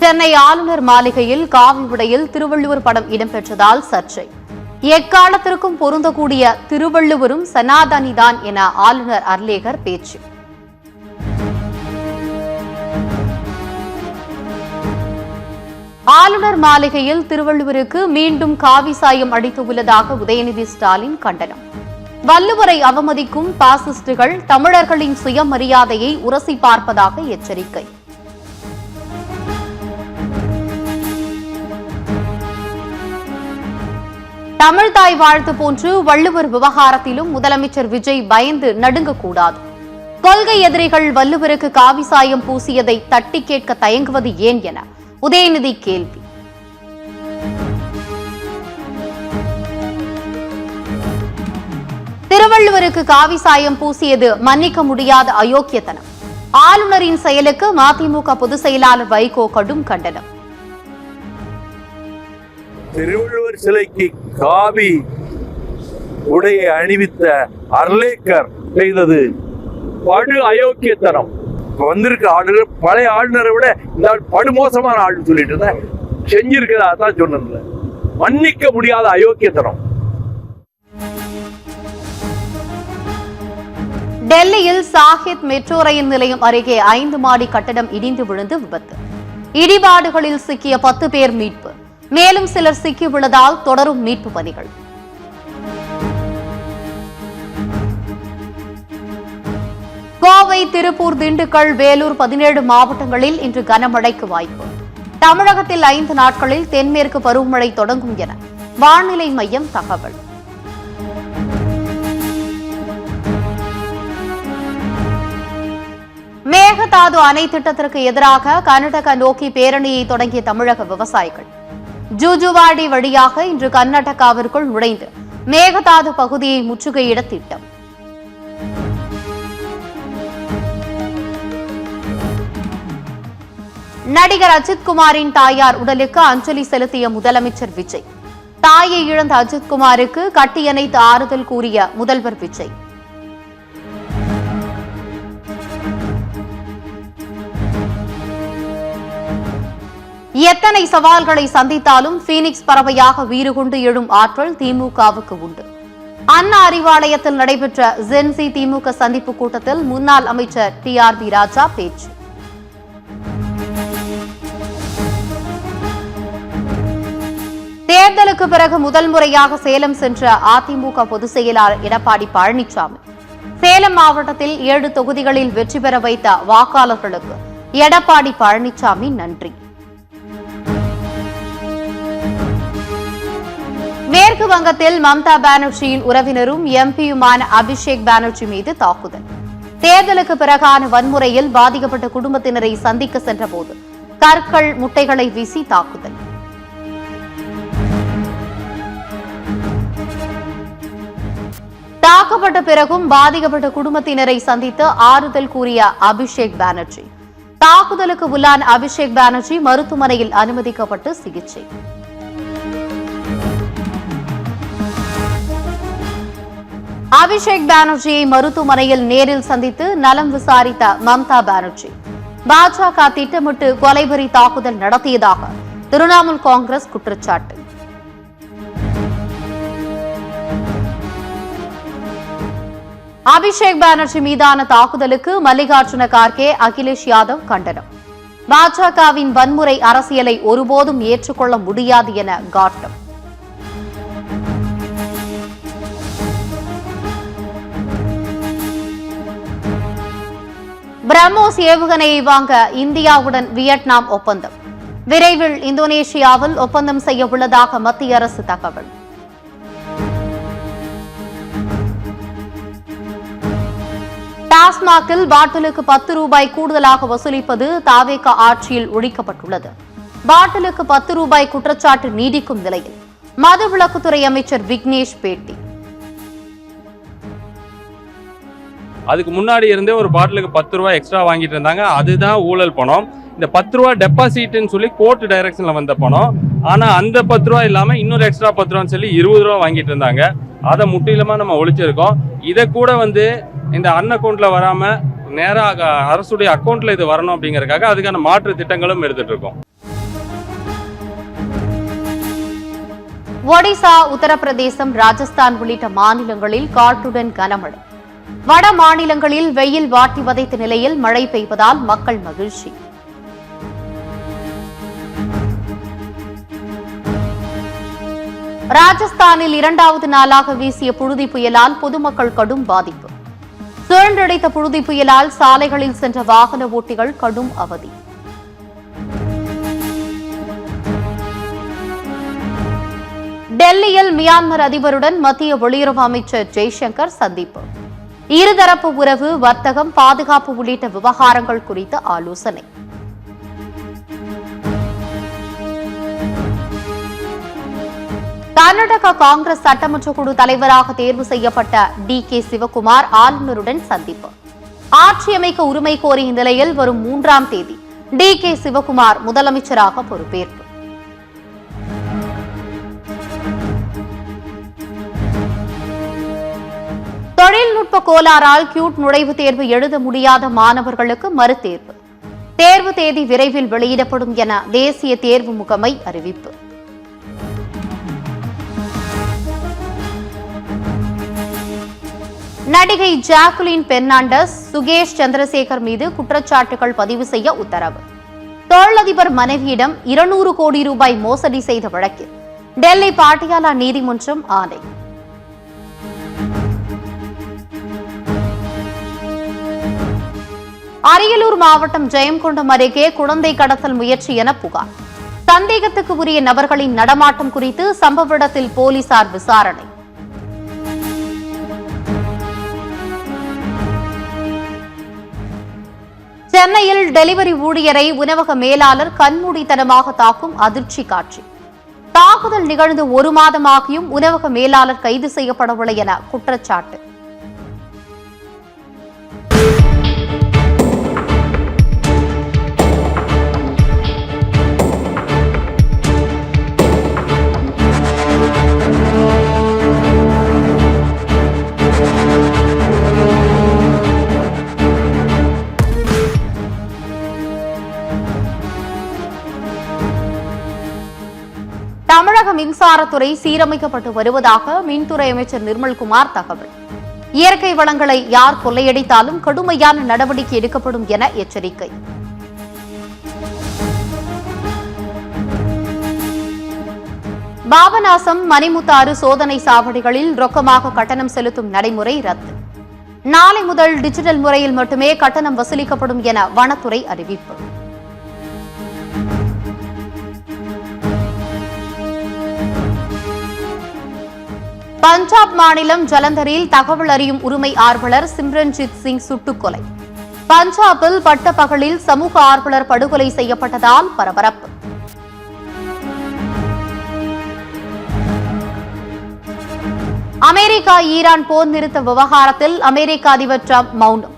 சென்னை ஆளுநர் மாளிகையில் காவி உடையில் திருவள்ளுவர் படம் இடம்பெற்றதால் சர்ச்சை. எக்காலத்திற்கும் பொருந்தக்கூடிய திருவள்ளுவரும் சனாதனிதான் என ஆளுநர் அர்லேகர் பேச்சு. ஆளுநர் மாளிகையில் திருவள்ளுவருக்கு மீண்டும் காவி சாயம் அடித்துள்ளதாக உதயநிதி ஸ்டாலின் கண்டனம். வள்ளுவரை அவமதிக்கும் பாசிஸ்டுகள் தமிழர்களின் சுயமரியாதையை உரசி பார்ப்பதாக எச்சரிக்கை. தமிழ்தாய் வாழ்த்து போன்று வள்ளுவர் விவகாரத்திலும் முதலமைச்சர் விஜய் பயந்து நடுங்கக்கூடாது. கொள்கை எதிரிகள் வள்ளுவருக்கு காவி சாயம் பூசியதை தட்டி கேட்க தயங்குவது ஏன் என உதயநிதி கேள்வி. திருவள்ளுவருக்கு காவி சாயம் பூசியது மன்னிக்க முடியாத அயோக்கியத்தனம். ஆளுநரின் செயலுக்கு மதிமுக பொதுச் செயலாளர் வைகோ கடும் கண்டனம். திருவள்ளுவர் சிலைக்கு காவி உடையை அணிவித்த அர்லேக்கர் செய்தது படு அயோக்கியத்தனம். வந்திருக்க ஆளுநர் பழைய ஆளுநரை விட இந்த படுமோசமான ஆள் சொல்லிட்டு இருந்தேன். செஞ்சிருக்கிறதா தான் சொன்னதுல மன்னிக்க முடியாத அயோக்கியத்தனம். டெல்லியில் சாஹித் மெட்ரோ ரயில் நிலையம் அருகே 5 மாடி கட்டடம் இடிந்து விழுந்து விபத்து. இடிபாடுகளில் சிக்கிய 10 பேர் மீட்பு. மேலும் சிலர் சிக்கியுள்ளதால் தொடரும் மீட்பு பணிகள். கோவை, திருப்பூர், திண்டுக்கல், வேலூர் 17 மாவட்டங்களில் இன்று கனமழைக்கு வாய்ப்பு. தமிழகத்தில் 5 நாட்களில் தென்மேற்கு பருவமழை தொடங்கும் என வானிலை மையம் தகவல். மேகதாது அணை திட்டத்திற்கு எதிராக கர்நாடகா நோக்கி பேரணியை தொடங்கிய தமிழக விவசாயிகள் ஜூஜுவாடி வழியாக இன்று கர்நாடகாவிற்குள் நுழைந்து மேகதாது பகுதியை முற்றுகையிட திட்டம். நடிகர் அஜித்குமாரின் தாயார் உடலுக்கு அஞ்சலி செலுத்திய முதலமைச்சர் விஜய். தாயை இழந்த அஜித்குமாருக்கு கட்டியணைத்து ஆறுதல் கூறிய முதல்வர் விஜய். எத்தனை சவால்களை சந்தித்தாலும் பீனிக்ஸ் பறவையாக வீறு கொண்டு எழும் ஆற்றல் திமுகவுக்கு உண்டு. அண்ணா அறிவாலயத்தில் நடைபெற்ற ஜென்சி திமுக சந்திப்பு கூட்டத்தில் முன்னாள் அமைச்சர் டிஆர்பி ராஜா பேச்சு. தேர்தலுக்கு பிறகு முதல் முறையாக சேலம் சென்ற அதிமுக பொதுச் செயலாளர் எடப்பாடி பழனிசாமி சேலம் மாவட்டத்தில் 7 தொகுதிகளில் வெற்றி பெற வைத்த வாக்காளர்களுக்கு எடப்பாடி பழனிசாமி நன்றி. மேற்கு வங்கத்தில் மம்தா பானர்ஜியின் உறவினரும் எம்பியுமான அபிஷேக் பானர்ஜி மீது தாக்குதல். தேர்தலுக்கு பிறகான வன்முறையில் பாதிக்கப்பட்ட குடும்பத்தினரை சந்திக்க சென்றபோது கற்கள், முட்டைகளை வீசி தாக்குதல். தாக்கப்பட்ட பிறகும் பாதிக்கப்பட்ட குடும்பத்தினரை சந்தித்து ஆறுதல் கூறிய அபிஷேக் பானர்ஜி. தாக்குதலுக்கு உள்ளான அபிஷேக் பானர்ஜி மருத்துவமனையில் அனுமதிக்கப்பட்டு சிகிச்சை. அபிஷேக் பானர்ஜியை மருத்துவமனையில் நேரில் சந்தித்து நலம் விசாரித்த மம்தா பானர்ஜி பாஜக திட்டமிட்டு கொலைவெறி தாக்குதல் நடத்தியதாக திரிணாமுல் காங்கிரஸ் குற்றச்சாட்டு. அபிஷேக் பானர்ஜி மீதான தாக்குதலுக்கு மல்லிகார்ஜுன கார்கே, அகிலேஷ் யாதவ் கண்டனம். பாஜகவின் வன்முறை அரசியலை ஒருபோதும் ஏற்றுக்கொள்ள முடியாது என காட்டம். பிரம்மோஸ் ஏவுகணையை வாங்க இந்தியாவுடன் வியட்நாம் ஒப்பந்தம். விரைவில் இந்தோனேஷியாவில் ஒப்பந்தம் செய்ய உள்ளதாக மத்திய அரசு தகவல். டாஸ்மாகில் பாட்டிலுக்கு 10 ரூபாய் கூடுதலாக வசூலிப்பது தாவேகா ஆட்சியில் ஒழிக்கப்பட்டுள்ளது. பாட்டிலுக்கு 10 ரூபாய் குற்றச்சாட்டு நீடிக்கும் நிலையில் மதுவிலக்குத்துறை அமைச்சர் விக்னேஷ் பேட்டி. அதுக்கு முன்னாடி இருந்தே ஒரு பாட்டிலுக்கு 10 ரூபாய் எக்ஸ்ட்ரா வாங்கிட்டு இருந்தாங்க. அதுதான் ஊழல் பணம். இந்த 10 ரூபாய் டெபாசிட்னு சொல்லி கோர்ட் டைரக்ஷன்ல வந்த பணம். ஆனா அந்த 10 ரூபாய் இல்லாம இன்னொரு எக்ஸ்ட்ரா 10 ரூபான்னு சொல்லி 20 ரூபாய் வாங்கிட்டு இருந்தாங்க. அதை முற்றிலுமா நம்ம ஒழிச்சிருக்கோம். இதை கூட இந்த அக்கௌண்ட்ல வராம நேராக அரசுடைய அக்கௌண்ட்ல இது வரணும் அப்படிங்கறதுக்காக அதுக்கான மாற்று திட்டங்களும் எடுத்துட்டு இருக்கோம். ஒடிசா, உத்தரப்பிரதேசம், ராஜஸ்தான் உள்ளிட்ட மாநிலங்களில் காற்றுடன் கனமழை. வட மாநிலங்களில் வெயில் வாட்டி வதைத்த நிலையில் மழை பெய்வதால் மக்கள் மகிழ்ச்சி. ராஜஸ்தானில் 2வது நாளாக வீசிய புழுதி புயலால் பொதுமக்கள் கடும் பாதிப்பு. சுழன்றடைத்த புழுதி புயலால் சாலைகளில் சென்ற வாகன ஓட்டிகள் கடும் அவதி. டெல்லியில் மியான்மர் அதிபருடன் மத்திய வெளியுறவு அமைச்சர் ஜெய்சங்கர் சந்திப்பு. இருதரப்பு உறவு, வர்த்தகம், பாதுகாப்பு உள்ளிட்ட விவகாரங்கள் குறித்த ஆலோசனை. கர்நாடக காங்கிரஸ் சட்டமன்ற குழு தலைவராக தேர்வு செய்யப்பட்ட டி.கே. சிவகுமார் ஆளுநருடன் சந்திப்பு. ஆட்சியமைக்க உரிமை கோரிய நிலையில் வரும் 3ஆம் தேதி டி.கே. சிவகுமார் முதலமைச்சராக பொறுப்பேற்பு. தொழில்நுட்ப கோளாறால் கியூட் நுழைவுத் தேர்வு எழுத முடியாத மாணவர்களுக்கு மறுதேர்வு. தேர்வு தேதி விரைவில் வெளியிடப்படும் என தேசிய தேர்வு முகமை அறிவிப்பு. நடிகை ஜாக்குலின் பெர்னாண்டஸ், சுகேஷ் சந்திரசேகர் மீது குற்றச்சாட்டுகள் பதிவு செய்ய உத்தரவு. தொழிலதிபர் மனைவியிடம் 200 கோடி ரூபாய் மோசடி செய்த வழக்கில் டெல்லி பாட்டியாலா நீதிமன்றம் ஆணை. அரியலூர் மாவட்டம் ஜெயங்கொண்டம் அருகே குழந்தை கடத்தல் முயற்சி என புகார். சந்தேகத்துக்கு உரிய நபர்களின் நடமாட்டம் குறித்து சம்பவ இடத்தில் போலீசார் விசாரணை. சென்னையில் டெலிவரி ஊழியரை உணவக மேலாளர் கண்மூடித்தனமாக தாக்கும் அதிர்ச்சி காட்சி. தாக்குதல் நிகழ்ந்து 1 மாதமாகியும் உணவக மேலாளர் கைது செய்யப்படவில்லை என குற்றச்சாட்டு. தமிழக மின்சாரத்துறை சீரமைக்கப்பட்டு வருவதாக மின்துறை அமைச்சர் நிர்மல்குமார் தகவல். இயற்கை வளங்களை யார் கொள்ளையடித்தாலும் கடுமையான நடவடிக்கை எடுக்கப்படும் என எச்சரிக்கை. பாபநாசம், மணிமுத்தாறு சோதனை சாவடிகளில் ரொக்கமாக கட்டணம் செலுத்தும் நடைமுறை ரத்து. நாளை முதல் டிஜிட்டல் முறையில் மட்டுமே கட்டணம் வசூலிக்கப்படும் என வனத்துறை அறிவிப்பு. பஞ்சாப் மாநிலம் ஜலந்தரில் தகவல் அறியும் உரிமை ஆர்வலர் சிம்ரன்ஜித் சிங் சுட்டுக்கொலை. பஞ்சாபில் பட்ட பகலில் சமூக ஆர்வலர் படுகொலை செய்யப்பட்டதால் பரபரப்பு. அமெரிக்கா ஈரான் போர் நிறுத்த விவகாரத்தில் அமெரிக்க அதிபர் டிரம்ப் மௌனம்.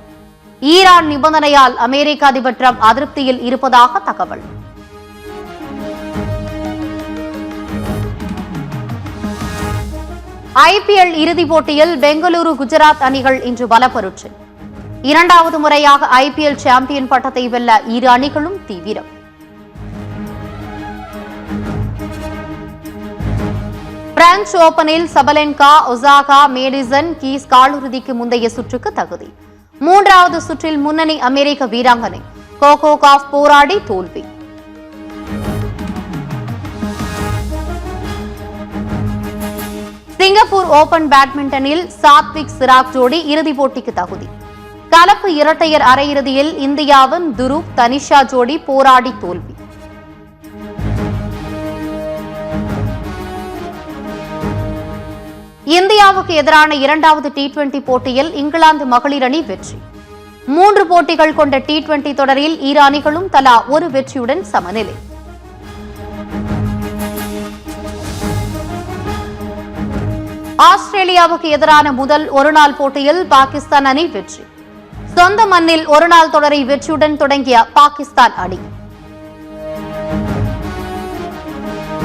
ஈரான் நிபந்தனையால் அமெரிக்க அதிபர் டிரம்ப் அதிருப்தியில் இருப்பதாக தகவல். ஐபிஎல் இறுதிப் போட்டியில் பெங்களூரு, குஜராத் அணிகள் இன்று பலப்பரீட்சை. 2வது முறையாக ஐபிஎல் சாம்பியன் பட்டத்தை வெல்ல இரு அணிகளும் தீவிரம். பிரெஞ்சு ஓபனில் சபலென்கா, ஒசாகா, மேடிசன் கீஸ் காலிறுதிக்கு முந்தைய சுற்றுக்கு தகுதி. 3வது சுற்றில் முன்னணி அமெரிக்க வீராங்கனை கோகோ காஃப் போராடி தோல்வி. சிங்கப்பூர் ஓபன் பேட்மிண்டனில் சாத்விக் சிராக் ஜோடி இறுதிப் போட்டிக்கு தகுதி. கலப்பு இரட்டையர் அரையிறுதியில் இந்தியாவின் துருவ், தனிஷா ஜோடி போராடி தோல்வி. இந்தியாவுக்கு எதிரான 2வது T20 போட்டியில் இங்கிலாந்து மகளிர் அணி வெற்றி. 3 போட்டிகள் கொண்ட T20 தொடரில் இரு அணிகளும் தலா ஒரு வெற்றியுடன் சமநிலை. ஆஸ்திரேலியாவுக்கு எதிரான முதல் ஒருநாள் போட்டியில் பாகிஸ்தான் அணி வெற்றி. சொந்த மண்ணில் ஒருநாள் தொடரை வெற்றியுடன் தொடங்கிய பாகிஸ்தான் அணி.